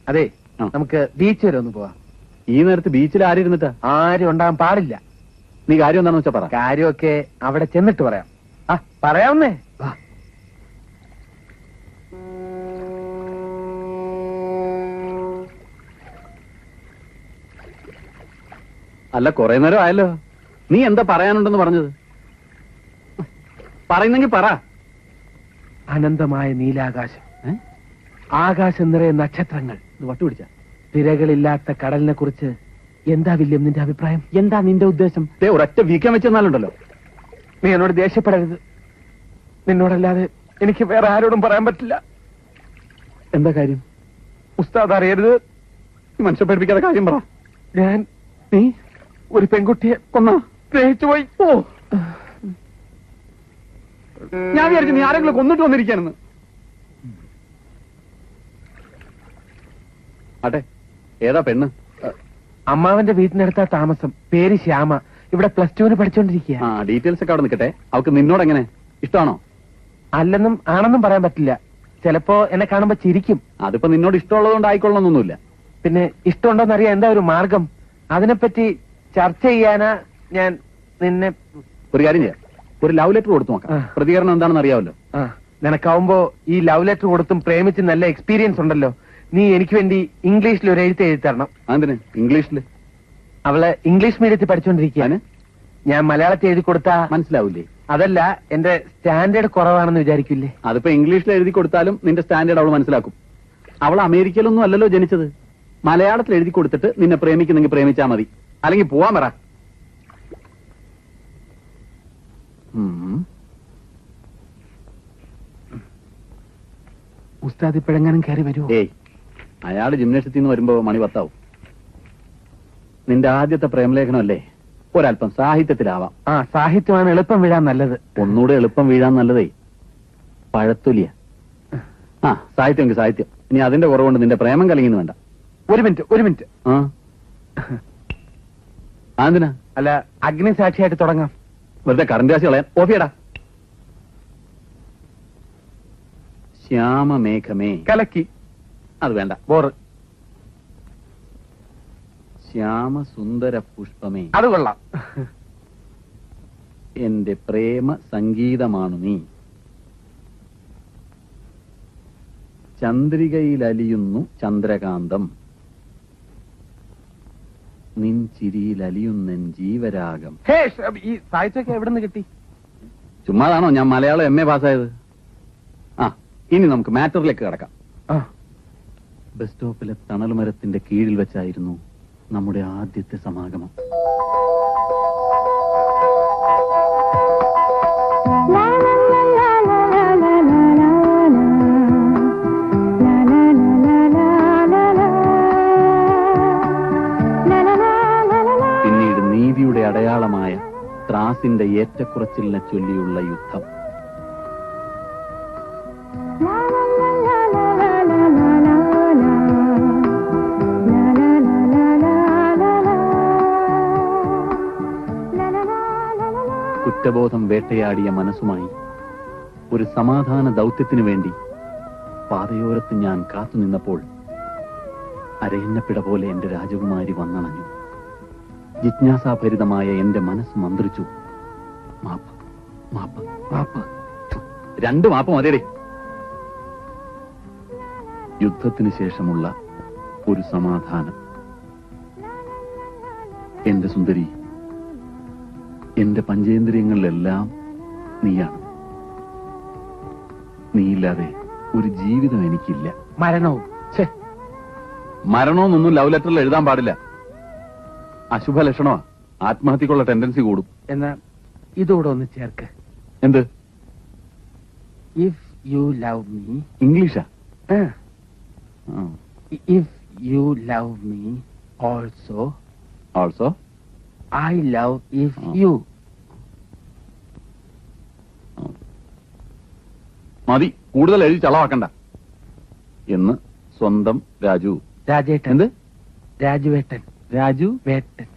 അതെ, നമുക്ക് ബീച്ച് വരെ ഒന്ന് പോവാം. ഈ നേരത്ത് ബീച്ചിൽ ആരും ഇരുന്നിട്ടാ? ആരും ഉണ്ടാകാൻ പാടില്ല. നീ കാര്യം എന്താണെന്ന് വെച്ചാ പറ. കാര്യമൊക്കെ അവിടെ ചെന്നിട്ട് പറയാം. പറയാവുന്നേ. അല്ല, കുറെ നേരം ആയല്ലോ. നീ എന്താ പറയാനുണ്ടെന്ന് പറഞ്ഞത്? പറയുന്നെങ്കിൽ പറ. അനന്തമായ നീലാകാശം, ആകാശം നിറയെ നക്ഷത്രങ്ങൾ, വട്ടുപിടിച്ച തിരകളില്ലാത്ത കടലിനെ കുറിച്ച് എന്താ വില്യം നിന്റെ അഭിപ്രായം? എന്താ നിന്റെ ഉദ്ദേശം? ഒരൊറ്റ വീക്കാൻ വെച്ചെന്നാലുണ്ടല്ലോ. നീ എന്നോട് ദേഷ്യപ്പെടരുത്. നിന്നോടല്ലാതെ എനിക്ക് വേറെ ആരോടും പറയാൻ പറ്റില്ല. എന്താ കാര്യം? ഉസ്താദ് അറിയരുത്. മനുഷ്യ പഠിപ്പിക്കാതെ കാര്യം പറ. നീ ഒരു പെൺകുട്ടിയെ സ്നേഹിച്ചു പോയി. ഞാൻ വിചാരിച്ചു നീ ആരെങ്കിലും കൊന്നിട്ട് വന്നിരിക്കാനെന്ന്. അതെ, ഏതാ പെണ്ണ്? അമ്മാവന്റെ വീട്ടിനടുത്താ താമസം. പേര് ശ്യാമ. ഇവിടെ +2 പഠിച്ചോണ്ടിരിക്കുക. ഡീറ്റെയിൽസ് ഒക്കെ അവിടെ നിൽക്കട്ടെ. അവൾക്ക് നിന്നോട് എങ്ങനെ ഇഷ്ടമാണോ? അല്ലെന്നും ആണെന്നും പറയാൻ പറ്റില്ല. ചിലപ്പോ എന്നെ കാണുമ്പോ ചിരിക്കും. അതിപ്പോ നിന്നോട് ഇഷ്ടമുള്ളതുകൊണ്ട് ആയിക്കൊള്ളണമെന്നൊന്നുമില്ല. പിന്നെ ഇഷ്ടമുണ്ടോന്ന് അറിയാൻ എന്താ ഒരു മാർഗം? അതിനെപ്പറ്റി ചർച്ച ചെയ്യാനാ ഞാൻ നിന്നെ. ഒരു കാര്യം ചെയ്യാം, ഒരു ലവ് ലെറ്റർ കൊടുത്തു നോക്കാം. പ്രതികരണം എന്താണെന്ന് അറിയാമല്ലോ. നിനക്കാവുമ്പോ ഈ ലവ് ലെറ്റർ കൊടുത്തും പ്രേമിച്ച് നല്ല എക്സ്പീരിയൻസ് ഉണ്ടല്ലോ. നീ എനിക്ക് വേണ്ടി ഇംഗ്ലീഷിൽ ഒരു എഴുത്ത് എഴുതി തരണം. അതിന് ഇംഗ്ലീഷില്? അവള് ഇംഗ്ലീഷ് മീഡിയത്തിൽ പഠിച്ചോണ്ടിരിക്കുകയാണ്. ഞാൻ മലയാളത്തിൽ എഴുതി കൊടുത്താ മനസ്സിലാവൂലേ? അതല്ല, എന്റെ സ്റ്റാൻഡേർഡ് കുറവാണെന്ന് വിചാരിക്കില്ലേ? അതിപ്പോ ഇംഗ്ലീഷിൽ എഴുതി കൊടുത്താലും നിന്റെ സ്റ്റാൻഡേർഡ് അവൾ മനസ്സിലാക്കും. അവൾ അമേരിക്കയിലൊന്നും അല്ലല്ലോ ജനിച്ചത്. മലയാളത്തിൽ എഴുതി കൊടുത്തിട്ട് നിന്നെ പ്രേമിക്കുന്നെങ്കിൽ പ്രേമിച്ചാ മതി. അല്ലെങ്കിൽ പോവാൻ പറ. ഉസ്താദ് ഇപ്പോഴെങ്ങാനും കയറി വരുമോ? ഏയ്, അയാള് ജിംനേഷ്യത്തിൽ നിന്ന് വരുമ്പോ മണി 10 ആവും. നിന്റെ ആദ്യത്തെ പ്രേമലേഖനമല്ലേ, ഒരല്പം സാഹിത്യത്തിലാവാം. സാഹിത്യമാണ് എളുപ്പം വീഴാൻ നല്ലത്. ഒന്നുകൂടെ എളുപ്പം വീഴാൻ നല്ലതേ പഴത്തൊലിയ. സാഹിത്യമെങ്കിൽ സാഹിത്യം. ഇനി അതിന്റെ കുറവുകൊണ്ട് നിന്റെ പ്രേമം കലങ്ങിന്ന് വേണ്ട. ഒരു മിനിറ്റ്. എന്തിനാ? അല്ല, അഗ്നിസാക്ഷിയായിട്ട് തുടങ്ങാം. വെറുതെ കറണ്ട് രാശി കളയാൻ. ഓഫിയടാ. ശ്യാമമേഘമേ. കലക്കി. അത് വേണ്ട, ബോറ്. ശ്യാമസുന്ദര പുഷ്പമേ. അത് കൊള്ളാം. എന്റെ പ്രേമ സംഗീതമാണു നീ. ചന്ദ്രികയിലലിയുന്നു ചന്ദ്രകാന്തം, നിൻ ചിരിയിലലിയുന്നെൻ ജീവരാഗം. ഈ സാഹിത്യമൊക്കെ എവിടെ നിന്ന് കിട്ടി? ചുമ്മാതാണോ ഞാൻ മലയാളം MA പാസ്സായത്? ഇനി നമുക്ക് മാറ്ററിലേക്ക് കിടക്കാം. ബസ് സ്റ്റോപ്പിലെ തണൽമരത്തിന്റെ കീഴിൽ വെച്ചായിരുന്നു നമ്മുടെ ആദ്യത്തെ സമാഗമം. പിന്നീട് നീതിയുടെ അടയാളമായ ത്രാസിന്റെ ഏറ്റക്കുറച്ചിലിനെ ചൊല്ലിയുള്ള യുദ്ധം. കുറ്റബോധം വേട്ടയാടിയ മനസ്സുമായി ഒരു സമാധാന ദൗത്യത്തിനു വേണ്ടി പാതയോരത്ത് ഞാൻ കാത്തുനിന്നപ്പോൾ അരയന്നപ്പിട പോലെ എന്റെ രാജകുമാരി വന്നണഞ്ഞു. ജിജ്ഞാസാഭരിതമായ എന്റെ മനസ്സ് മന്ത്രിച്ചു, മാപ്പ് മാപ്പ് മാപ്പ്. 2 മാപ്പ് മതിയടേ. യുദ്ധത്തിന് ശേഷമുള്ള ഒരു സമാധാനം. എന്റെ സുന്ദരി, എന്റെ പഞ്ചേന്ദ്രിയങ്ങളിലെല്ലാം നീയാണ്. നീയില്ലാതെ ഒരു ജീവിതം എനിക്കില്ല. മരണവും മരണമൊന്നും ലവ് ലെറ്ററിൽ എഴുതാൻ പാടില്ല. അശുഭ ലക്ഷണമാ. ആത്മഹത്യക്കുള്ള ടെൻഡൻസി കൂടും. എന്നാ ഇതോടെ ഒന്ന് ചേർക്ക്. എന്ത്? If you love me. ഇംഗ്ലീഷാ? If you love me also. Also I love if you. മതി, കൂടുതൽ എഴുതി ചളവാക്കണ്ട എന്ന് സ്വന്തം രാജു. രാജേട്ടൻ. എന്ത്? രാജുവേട്ടൻ. രാജു വേട്ടൻ.